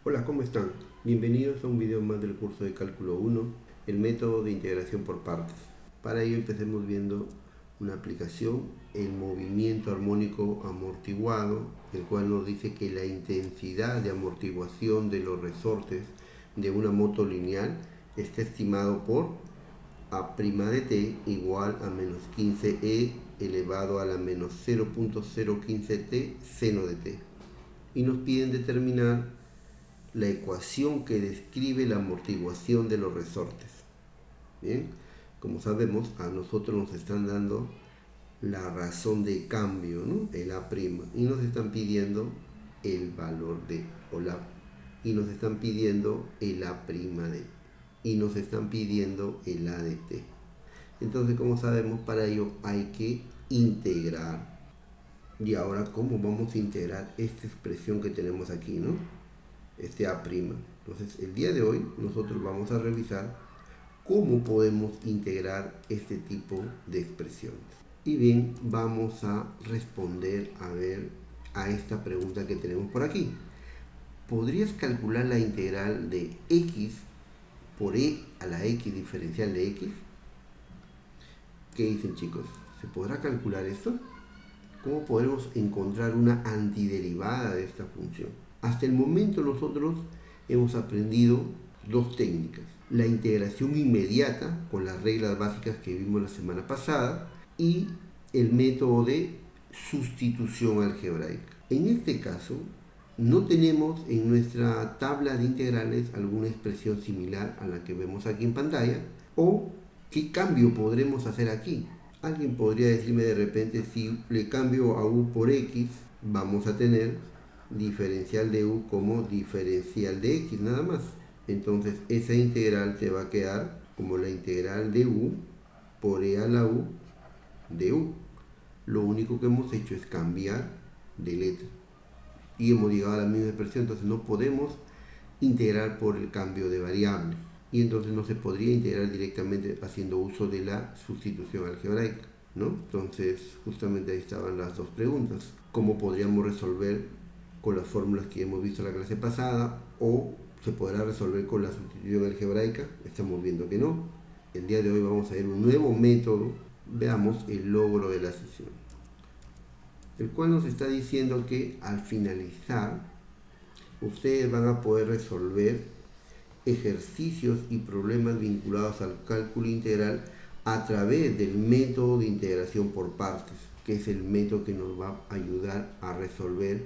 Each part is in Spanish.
Hola, ¿cómo están? Bienvenidos a un video más del curso de Cálculo 1, el método de integración por partes. Para ello empecemos viendo una aplicación, el movimiento armónico amortiguado, el cual nos dice que la intensidad de amortiguación de los resortes de una moto lineal está estimado por A' de t igual a menos 15e elevado a la menos 0.015t seno de t. Y nos piden determinar la ecuación que describe la amortiguación de los resortes. Bien, como sabemos, a nosotros nos están dando la razón de cambio, ¿no? El A', y nos están pidiendo el valor de, y nos están pidiendo el A' de, y nos están pidiendo el A de t. Entonces, como sabemos, para ello hay que integrar. Y ahora, ¿cómo vamos a integrar esta expresión que tenemos aquí, no? Este A'. Entonces, el día de hoy nosotros vamos a revisar cómo podemos integrar este tipo de expresiones. Y bien, vamos a responder a esta pregunta que tenemos por aquí. ¿Podrías calcular la integral de x por e a la x diferencial de x? ¿Qué dicen, chicos? ¿Se podrá calcular esto? ¿Cómo podemos encontrar una antiderivada de esta función? Hasta el momento nosotros hemos aprendido dos técnicas. La integración inmediata con las reglas básicas que vimos la semana pasada y el método de sustitución algebraica. En este caso, no tenemos en nuestra tabla de integrales alguna expresión similar a la que vemos aquí en pantalla, o qué cambio podremos hacer aquí. Alguien podría decirme de repente, si le cambio a u por x, vamos a tener diferencial de u como diferencial de x nada más. Entonces esa integral te va a quedar como la integral de u por e a la u de u. Lo único que hemos hecho es cambiar de letra y hemos llegado a la misma expresión. Entonces no podemos integrar por el cambio de variable, y entonces no se podría integrar directamente haciendo uso de la sustitución algebraica, ¿no? Entonces justamente ahí estaban las dos preguntas. ¿Cómo podríamos resolver con las fórmulas que hemos visto en la clase pasada, o se podrá resolver con la sustitución algebraica? Estamos viendo que no. El día de hoy vamos a ver un nuevo método. Veamos el logro de la sesión, el cual nos está diciendo que al finalizar ustedes van a poder resolver ejercicios y problemas vinculados al cálculo integral a través del método de integración por partes, que es el método que nos va a ayudar a resolver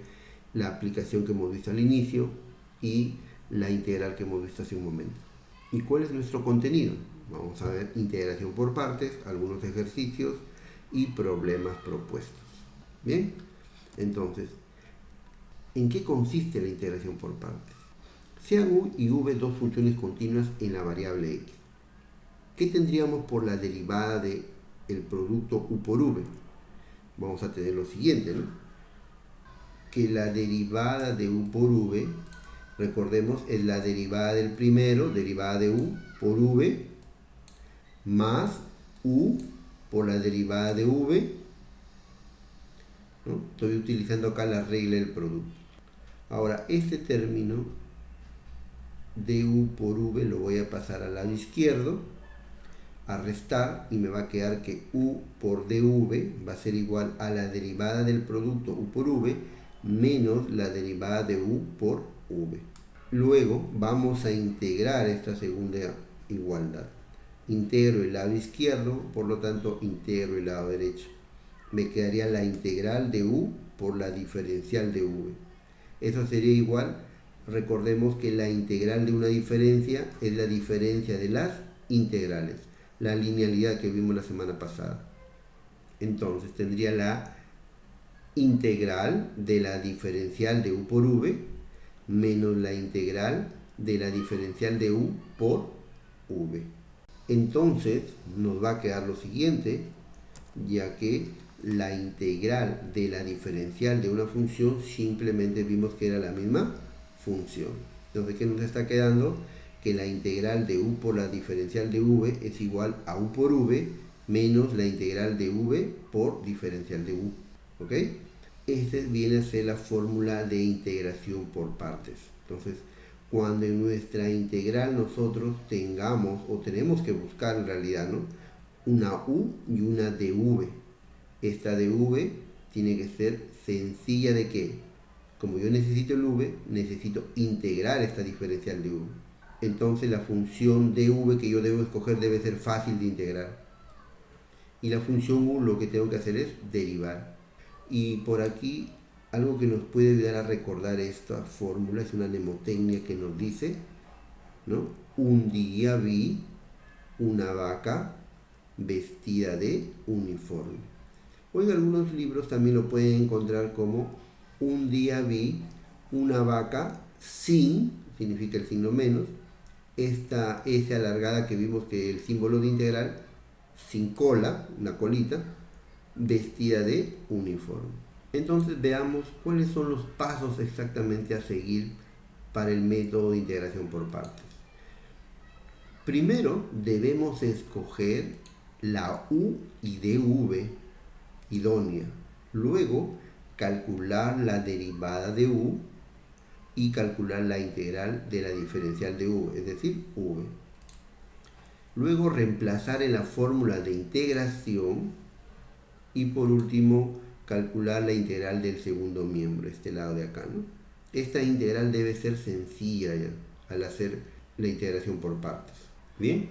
la aplicación que hemos visto al inicio y la integral que hemos visto hace un momento. ¿Y cuál es nuestro contenido? Vamos a ver integración por partes, algunos ejercicios y problemas propuestos. Bien, entonces, ¿en qué consiste la integración por partes? Sean u y v dos funciones continuas en la variable x. ¿Qué tendríamos por la derivada del producto u por v? Vamos a tener lo siguiente, ¿no? Que la derivada de u por v, recordemos, es la derivada del primero, derivada de u por v, más u por la derivada de v, ¿no? Estoy utilizando acá la regla del producto. Ahora, este término du por v lo voy a pasar al lado izquierdo, a restar, y me va a quedar que u por dv va a ser igual a la derivada del producto u por v menos la derivada de u por v. Luego vamos a integrar esta segunda igualdad. Integro el lado izquierdo, por lo tanto integro el lado derecho. Me quedaría la integral de u por la diferencial de v. Eso sería igual. Recordemos que la integral de una diferencia es la diferencia de las integrales, la linealidad que vimos la semana pasada. Entonces tendría la integral de la diferencial de u por v menos la integral de la diferencial de u por v. Entonces nos va a quedar lo siguiente, ya que la integral de la diferencial de una función simplemente vimos que era la misma función. Entonces, ¿qué nos está quedando? Que la integral de u por la diferencial de v es igual a u por v menos la integral de v por diferencial de u. ¿Ok? Esta viene a ser la fórmula de integración por partes. Entonces, cuando en nuestra integral nosotros tengamos, o tenemos que buscar en realidad, ¿no?, una u y una dv. Esta dv tiene que ser sencilla de que, como yo necesito el v, necesito integrar esta diferencial de v. Entonces la función dv que yo debo escoger debe ser fácil de integrar. Y la función u lo que tengo que hacer es derivar. Y por aquí algo que nos puede ayudar a recordar esta fórmula es una mnemotecnia que nos dice, ¿no?, un día vi una vaca vestida de uniforme. O en algunos libros también lo pueden encontrar como un día vi una vaca sin, significa el signo menos, esta S alargada que vimos que el símbolo de integral, sin cola, una colita, vestida de uniforme. Entonces veamos cuáles son los pasos exactamente a seguir para el método de integración por partes. Primero debemos escoger la u y dv idónea. Luego calcular la derivada de u y calcular la integral de la diferencial de v, es decir, v. Luego reemplazar en la fórmula de integración y por último calcular la integral del segundo miembro, este lado de acá, ¿no? Esta integral debe ser sencilla ya al hacer la integración por partes. Bien,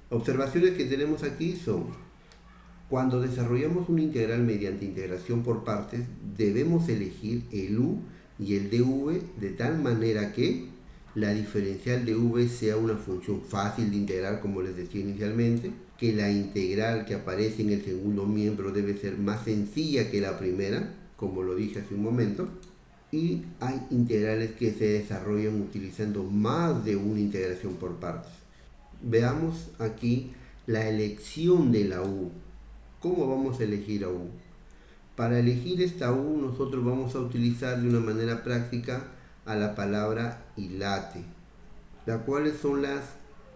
observaciones que tenemos aquí son: cuando desarrollamos una integral mediante integración por partes, debemos elegir el u y el dv de tal manera que la diferencial de v sea una función fácil de integrar, como les decía inicialmente, que la integral que aparece en el segundo miembro debe ser más sencilla que la primera, como lo dije hace un momento, y hay integrales que se desarrollan utilizando más de una integración por partes. Veamos aquí la elección de la u. ¿Cómo vamos a elegir a u? Para elegir esta u nosotros vamos a utilizar de una manera práctica a la palabra hilate, las cuales son las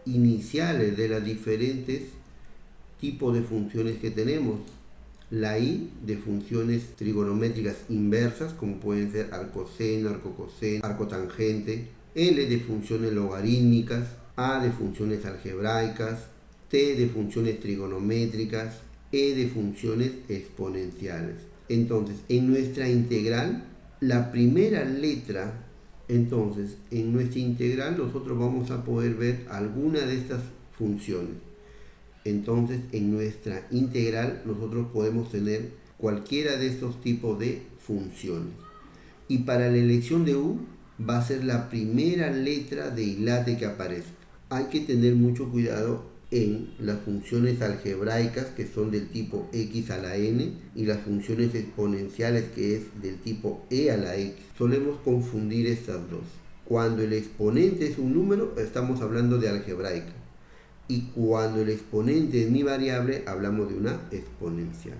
iniciales de las diferentes tipos de funciones que tenemos. La i de funciones trigonométricas inversas, como pueden ser arcoseno, arcocoseno, arcotangente; l de funciones logarítmicas; a de funciones algebraicas; t de funciones trigonométricas; e de funciones exponenciales. Entonces, en nuestra integral, la primera letra, entonces, en nuestra integral nosotros vamos a poder ver alguna de estas funciones. Entonces, en nuestra integral nosotros podemos tener cualquiera de estos tipos de funciones. Y para la elección de u va a ser la primera letra de hilate que aparezca. Hay que tener mucho cuidado en las funciones algebraicas, que son del tipo x a la n, y las funciones exponenciales, que es del tipo e a la x. Solemos confundir estas dos. Cuando el exponente es un número, estamos hablando de algebraica. Y cuando el exponente es mi variable, hablamos de una exponencial.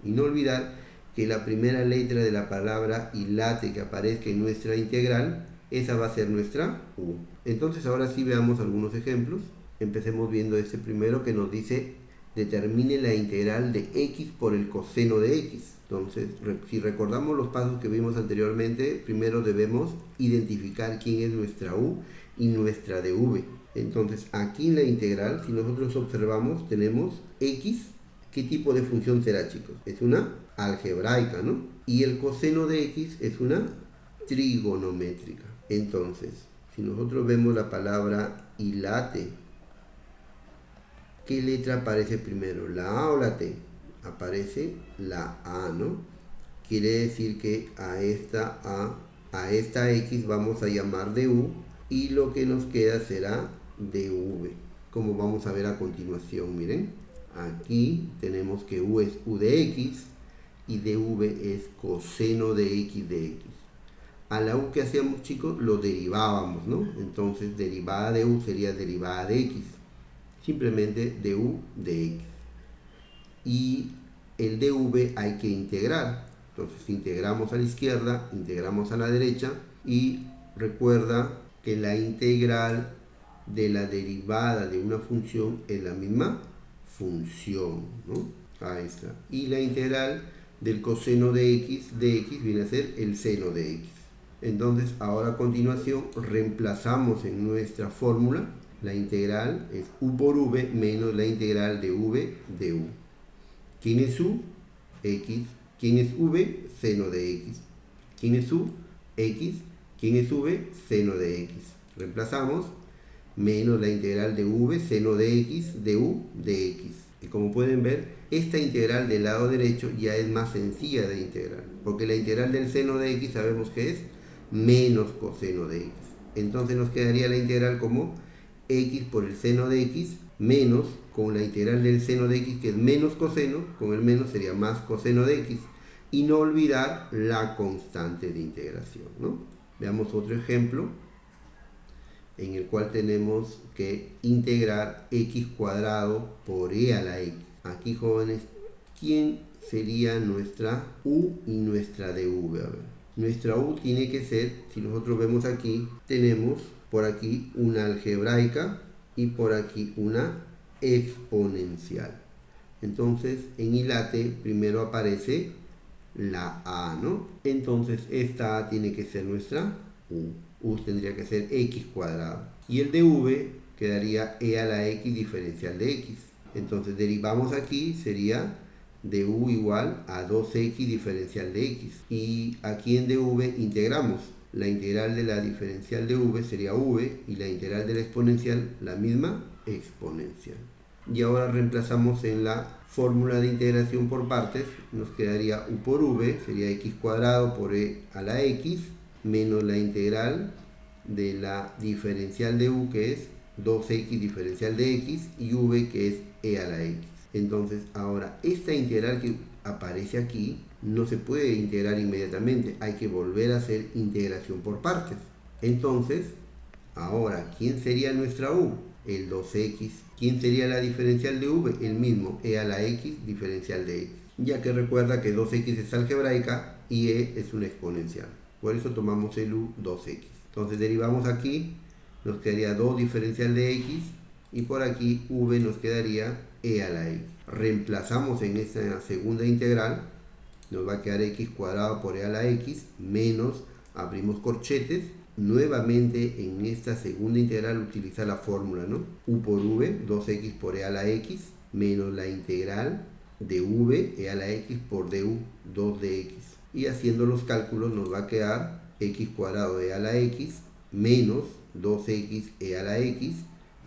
Y no olvidar que la primera letra de la palabra hilate que aparezca en nuestra integral, esa va a ser nuestra u. Entonces ahora sí veamos algunos ejemplos. Empecemos viendo este primero que nos dice: determine la integral de x por el coseno de x. Entonces, si recordamos los pasos que vimos anteriormente, primero debemos identificar quién es nuestra u y nuestra dv. Entonces, aquí en la integral, si nosotros observamos, tenemos x. ¿Qué tipo de función será, chicos? Es una algebraica, ¿no? Y el coseno de x es una trigonométrica. Entonces, si nosotros vemos la palabra hilate, ¿qué letra aparece primero? ¿La A o la T? Aparece la A, ¿no? Quiere decir que a esta X vamos a llamar du, y lo que nos queda será dv, como vamos a ver a continuación. Miren, aquí tenemos que u es u de x y dv es coseno de x de x. A la u que hacíamos, chicos, lo derivábamos, ¿no? Entonces derivada de u sería derivada de x, simplemente du de x. Y el dv hay que integrar. Entonces integramos a la izquierda, integramos a la derecha, y recuerda que la integral de la derivada de una función es la misma función, ¿no? Ahí está. Y la integral del coseno de x viene a ser el seno de x. Entonces ahora a continuación reemplazamos en nuestra fórmula. La integral es u por v menos la integral de v de u. ¿Quién es u? X. ¿Quién es v? Seno de x. ¿Quién es u? X. ¿Quién es v? Seno de x. Reemplazamos menos la integral de v seno de x de u de x. Y como pueden ver, esta integral del lado derecho ya es más sencilla de integrar, porque la integral del seno de x sabemos que es menos coseno de x. Entonces nos quedaría la integral como x por el seno de x menos, con la integral del seno de x que es menos coseno, con el menos sería más coseno de x. Y no olvidar la constante de integración, ¿no? Veamos otro ejemplo en el cual tenemos que integrar x cuadrado por e a la x. Aquí, jóvenes, ¿quién sería nuestra u y nuestra dv? A ver, nuestra u tiene que ser, si nosotros vemos aquí, tenemos por aquí una algebraica y por aquí una exponencial. Entonces, en ILATE primero aparece la a, ¿no? Entonces, esta a tiene que ser nuestra u. U tendría que ser x cuadrado. Y el de v quedaría e a la x diferencial de x. Entonces, derivamos aquí, sería de u igual a 2x diferencial de x. Y aquí en dv integramos. La integral de la diferencial de v sería v y la integral de la exponencial la misma exponencial. Y ahora reemplazamos en la fórmula de integración por partes. Nos quedaría u por v, sería x cuadrado por e a la x, menos la integral de la diferencial de u, que es 2x diferencial de x, y v, que es e a la x. Entonces ahora esta integral que aparece aquí no se puede integrar inmediatamente, hay que volver a hacer integración por partes. Entonces ahora, ¿quién sería nuestra u? El 2x. ¿Quién sería la diferencial de v? El mismo, e a la x diferencial de x. Ya que recuerda que 2x es algebraica y e es una exponencial. Por eso tomamos el u 2x. Entonces derivamos aquí, nos quedaría 2 diferencial de x y por aquí v nos quedaría e a la x. Reemplazamos en esta segunda integral, nos va a quedar x cuadrado por e a la x menos, abrimos corchetes. Nuevamente en esta segunda integral utiliza la fórmula, ¿no? U por v, 2x por e a la x, menos la integral de v, e a la x por du, 2dx. Y haciendo los cálculos nos va a quedar x cuadrado e a la x, menos 2x e a la x,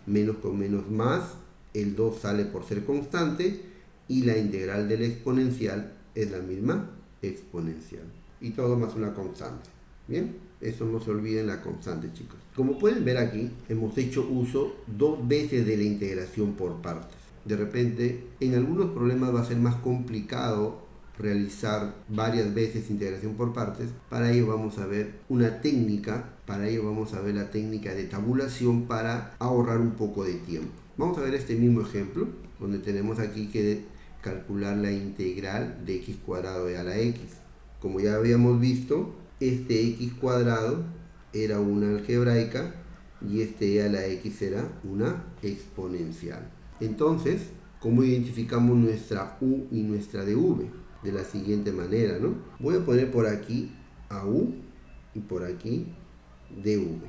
menos con menos más, el 2 sale por ser constante, y la integral de la exponencial es la misma exponencial. Y todo más una constante. Bien, eso no se olviden, la constante, chicos. Como pueden ver aquí, hemos hecho uso 2 veces de la integración por partes. De repente, en algunos problemas va a ser más complicado realizar varias veces integración por partes. Para ello vamos a ver una técnica, la técnica de tabulación para ahorrar un poco de tiempo. Vamos a ver este mismo ejemplo, donde tenemos aquí que calcular la integral de x cuadrado e a la x. Como ya habíamos visto, este x cuadrado era una algebraica y este e a la x era una exponencial. Entonces, ¿cómo identificamos nuestra u y nuestra dv? De la siguiente manera, ¿no? Voy a poner por aquí a u y por aquí dv.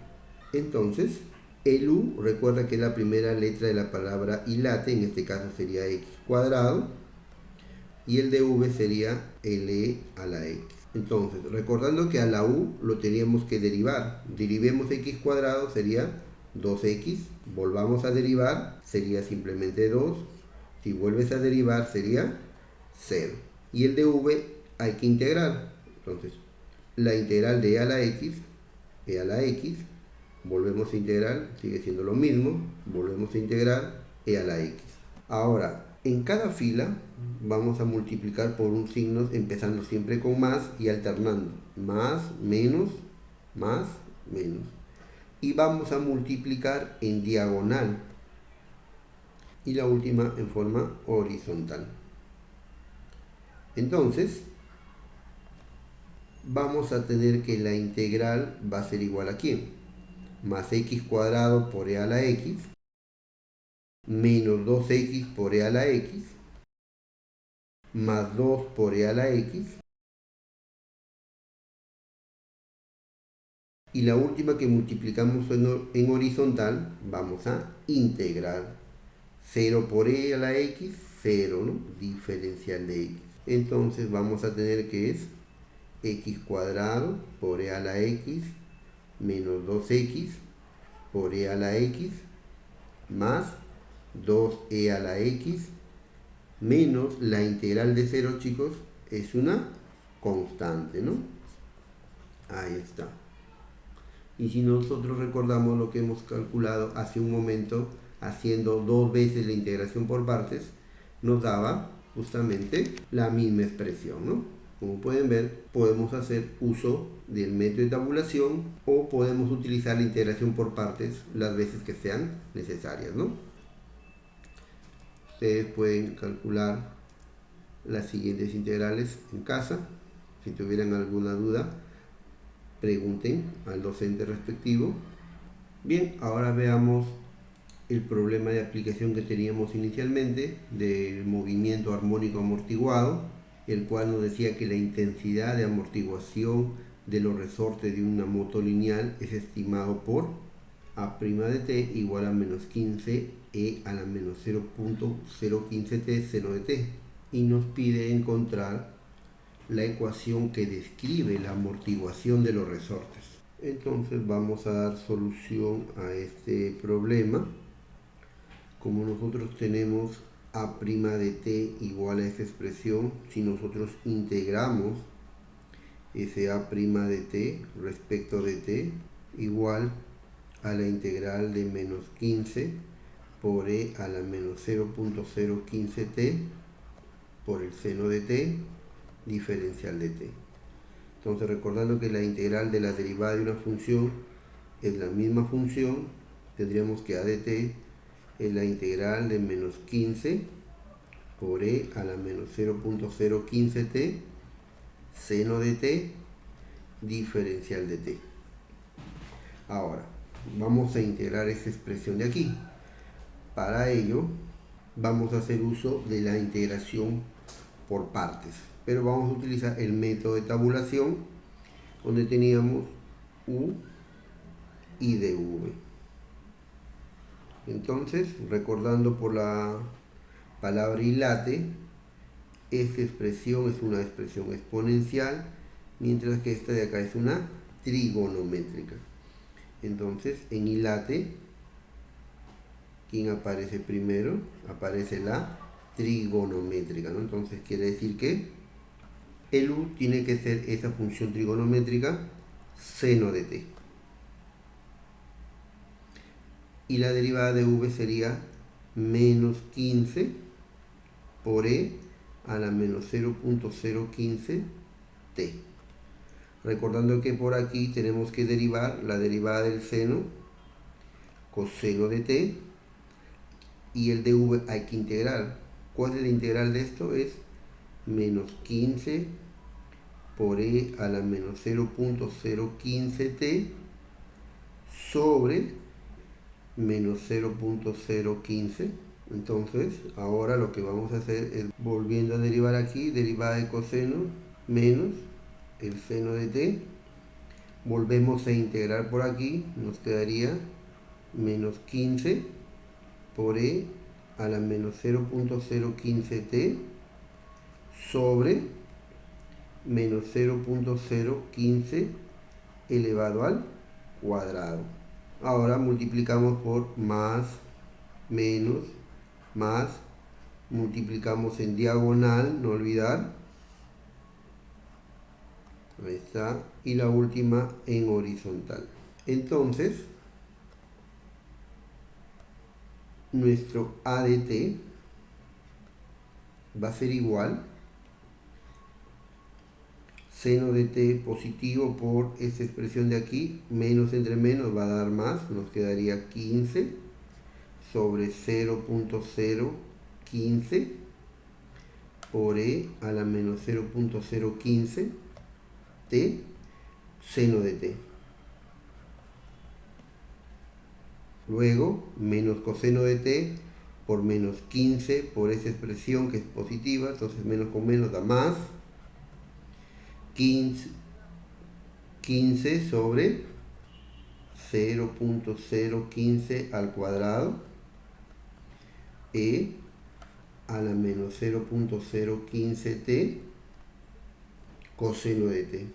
Entonces, el u, recuerda que es la primera letra de la palabra ILATE, en este caso sería x cuadrado, y el dv sería el e a la x. Entonces, recordando que a la u lo teníamos que derivar. Derivemos x cuadrado, sería 2x. Volvamos a derivar, sería simplemente 2. Si vuelves a derivar, sería 0. Y el dv hay que integrar. Entonces, la integral de e a la x, volvemos a integrar, sigue siendo lo mismo. Volvemos a integrar e a la x. Ahora, en cada fila vamos a multiplicar por un signo, empezando siempre con más y alternando. Más, menos, más, menos. Y vamos a multiplicar en diagonal. Y la última en forma horizontal. Entonces, vamos a tener que la integral va a ser igual a ¿quién? Más x cuadrado por e a la x, menos 2x por e a la x, más 2 por e a la x, Y la última que multiplicamos en horizontal, vamos a integrar 0 por e a la x, 0, ¿no? Diferencial de x. Entonces vamos a tener que es x cuadrado por e a la x menos 2x por e a la x más 2e a la x menos la integral de 0, chicos, es una constante, ¿no? Ahí está. Y si nosotros recordamos lo que hemos calculado hace un momento, haciendo 2 veces la integración por partes, nos daba justamente la misma expresión, ¿no? Como pueden ver, podemos hacer uso del método de tabulación o podemos utilizar la integración por partes las veces que sean necesarias, ¿no? Ustedes pueden calcular las siguientes integrales en casa. Si tuvieran alguna duda, pregunten al docente respectivo. Bien, ahora veamos el problema de aplicación que teníamos inicialmente del movimiento armónico amortiguado, el cual nos decía que la intensidad de amortiguación de los resortes de una moto lineal es estimado por A' de t igual a menos 15 e a la menos 0.015t seno de t, y nos pide encontrar la ecuación que describe la amortiguación de los resortes. Entonces vamos a dar solución a este problema. Como nosotros tenemos A' de t igual a esta expresión, si nosotros integramos ese A' de t respecto de t igual a la integral de menos 15 por e a la menos 0.015t por el seno de t diferencial de t. Entonces, recordando que la integral de la derivada de una función es la misma función, tendríamos que a de t es la integral de menos 15 por e a la menos 0.015t seno de t diferencial de t. Ahora, vamos a integrar esta expresión de aquí. Para ello, vamos a hacer uso de la integración por partes, pero vamos a utilizar el método de tabulación, donde teníamos u y dv. Entonces, recordando por la palabra hilate, esta expresión es una expresión exponencial, mientras que esta de acá es una trigonométrica. Entonces, en hilate, ¿quién aparece primero? Aparece la trigonométrica, ¿no? Entonces quiere decir que el u tiene que ser esa función trigonométrica seno de t. Y la derivada de v sería menos 15 por e a la menos 0.015t. Recordando que por aquí tenemos que derivar la derivada del seno, coseno de t, y el dv hay que integrar. ¿Cuál es la integral de esto? Es menos 15 por e a la menos 0.015t sobre menos 0.015. Entonces, ahora lo que vamos a hacer es, volviendo a derivar aquí, derivada de coseno menos el seno de t, volvemos a integrar por aquí, nos quedaría menos 15 por e a la menos 0.015t sobre menos 0.015 elevado al cuadrado. Ahora multiplicamos por más, menos, más, multiplicamos en diagonal, no olvidar, ahí está, y la última en horizontal. Entonces, nuestro a de t va a ser igual seno de t positivo por esta expresión de aquí, menos entre menos va a dar más, nos quedaría 15 sobre 0.015 por e a la menos 0.015 t seno de t. Luego, menos coseno de t por menos 15 por esa expresión que es positiva, entonces menos con menos da más, 15 sobre 0.015 al cuadrado e a la menos 0.015t coseno de t.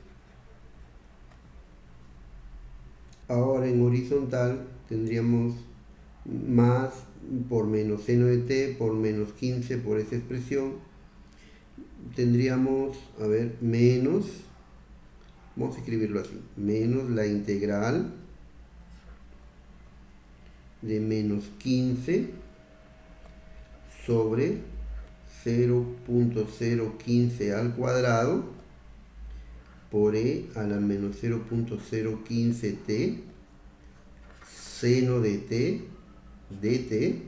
Ahora en horizontal tendríamos más por menos seno de t por menos 15 por esa expresión. Tendríamos, a ver, menos, vamos a escribirlo así, menos la integral de menos 15 sobre 0.015 al cuadrado por e a la menos 0.015t seno de t dt,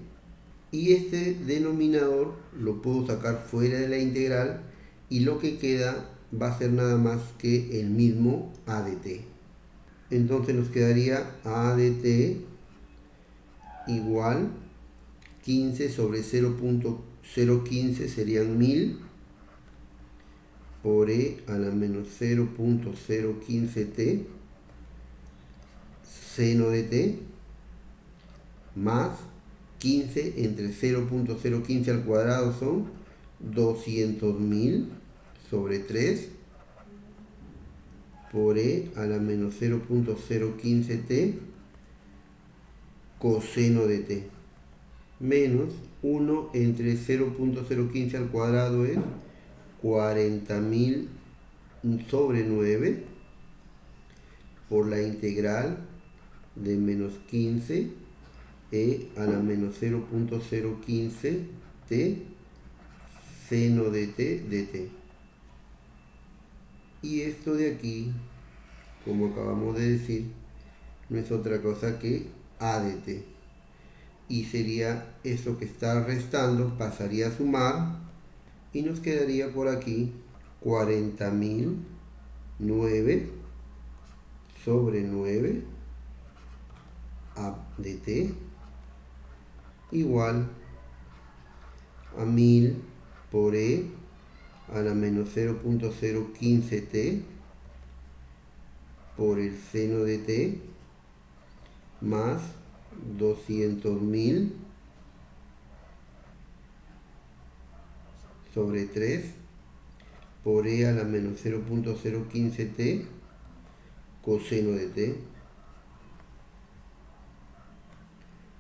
y este denominador lo puedo sacar fuera de la integral y lo que queda va a ser nada más que el mismo a de t. Entonces nos quedaría a de t igual 15 sobre 0.015 serían 1000 por e a la menos 0.015t seno de t más 15 entre 0.015 al cuadrado son 200.000 sobre 3 por e a la menos 0.015t coseno de t menos 1 entre 0.015 al cuadrado es 40.000 sobre 9 por la integral de menos 15 e a la menos 0.015 t seno de t dt. Y esto de aquí, como acabamos de decir, no es otra cosa que a de t. Y sería eso que está restando, pasaría a sumar y nos quedaría por aquí 40.009 sobre 9 a de t igual a 1000 por e a la menos 0.015t por el seno de t más 200.000 sobre 3 por e a la menos 0.015t coseno de t.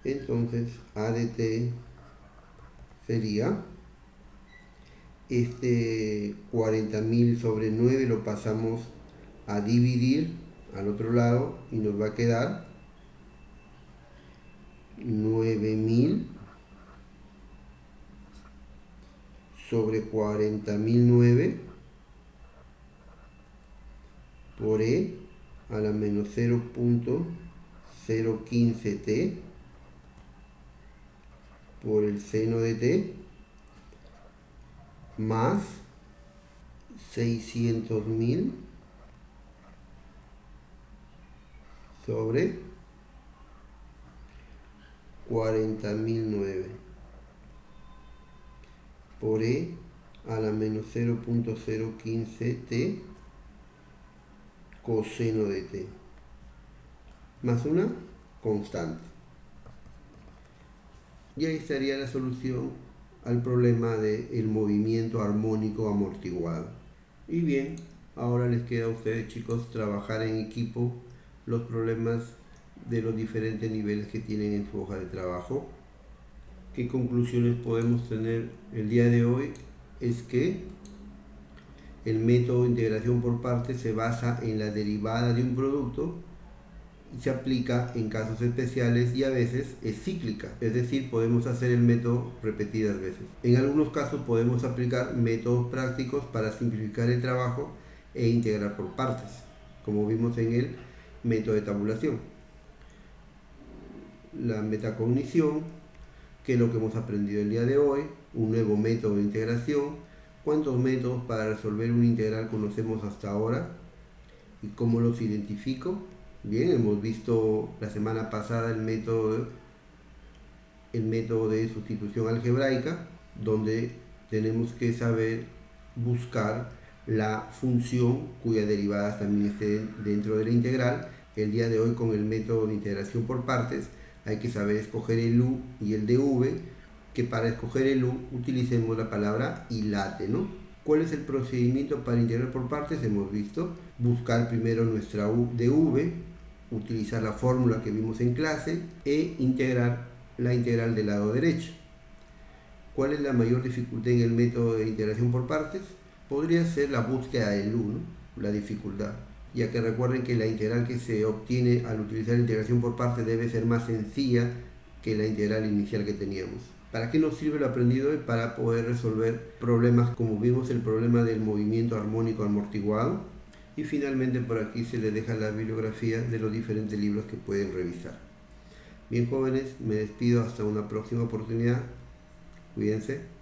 Entonces a de t sería este 40.000 sobre 9 lo pasamos a dividir al otro lado y nos va a quedar 9.000 sobre 40.009 por e a la menos 0.015t por el seno de t más 600.000 sobre 40.009 por e a la menos 0.015t coseno de t más una constante. Y ahí estaría la solución al problema del movimiento armónico amortiguado. Y bien, ahora les queda a ustedes, chicos, trabajar en equipo los problemas de los diferentes niveles que tienen en su hoja de trabajo. ¿Qué conclusiones podemos tener el día de hoy? Es que el método de integración por partes se basa en la derivada de un producto, se aplica en casos especiales y a veces es cíclica, es decir, podemos hacer el método repetidas veces. En algunos casos podemos aplicar métodos prácticos para simplificar el trabajo e integrar por partes, como vimos en el método de tabulación. La metacognición, que es lo que hemos aprendido el día de hoy, un nuevo método de integración, cuántos métodos para resolver una integral conocemos hasta ahora y cómo los identifico. Bien, hemos visto la semana pasada el método de sustitución algebraica, donde tenemos que saber buscar la función cuya derivada también esté dentro de la integral El día de hoy, con el método de integración por partes, hay que saber escoger el U y el dv, que para escoger el U utilicemos la palabra ILATE, ¿no? ¿Cuál es el procedimiento para integrar por partes? Hemos visto buscar primero nuestra U dv, utilizar la fórmula que vimos en clase e integrar la integral del lado derecho. ¿Cuál es la mayor dificultad en el método de integración por partes? Podría ser la búsqueda del U, ¿no? La dificultad, ya que recuerden que la integral que se obtiene al utilizar la integración por partes debe ser más sencilla que la integral inicial que teníamos. ¿Para qué nos sirve lo aprendido hoy? Para poder resolver problemas como vimos el problema del movimiento armónico amortiguado. Y finalmente por aquí se les deja la bibliografía de los diferentes libros que pueden revisar. Bien, jóvenes, me despido hasta una próxima oportunidad. Cuídense.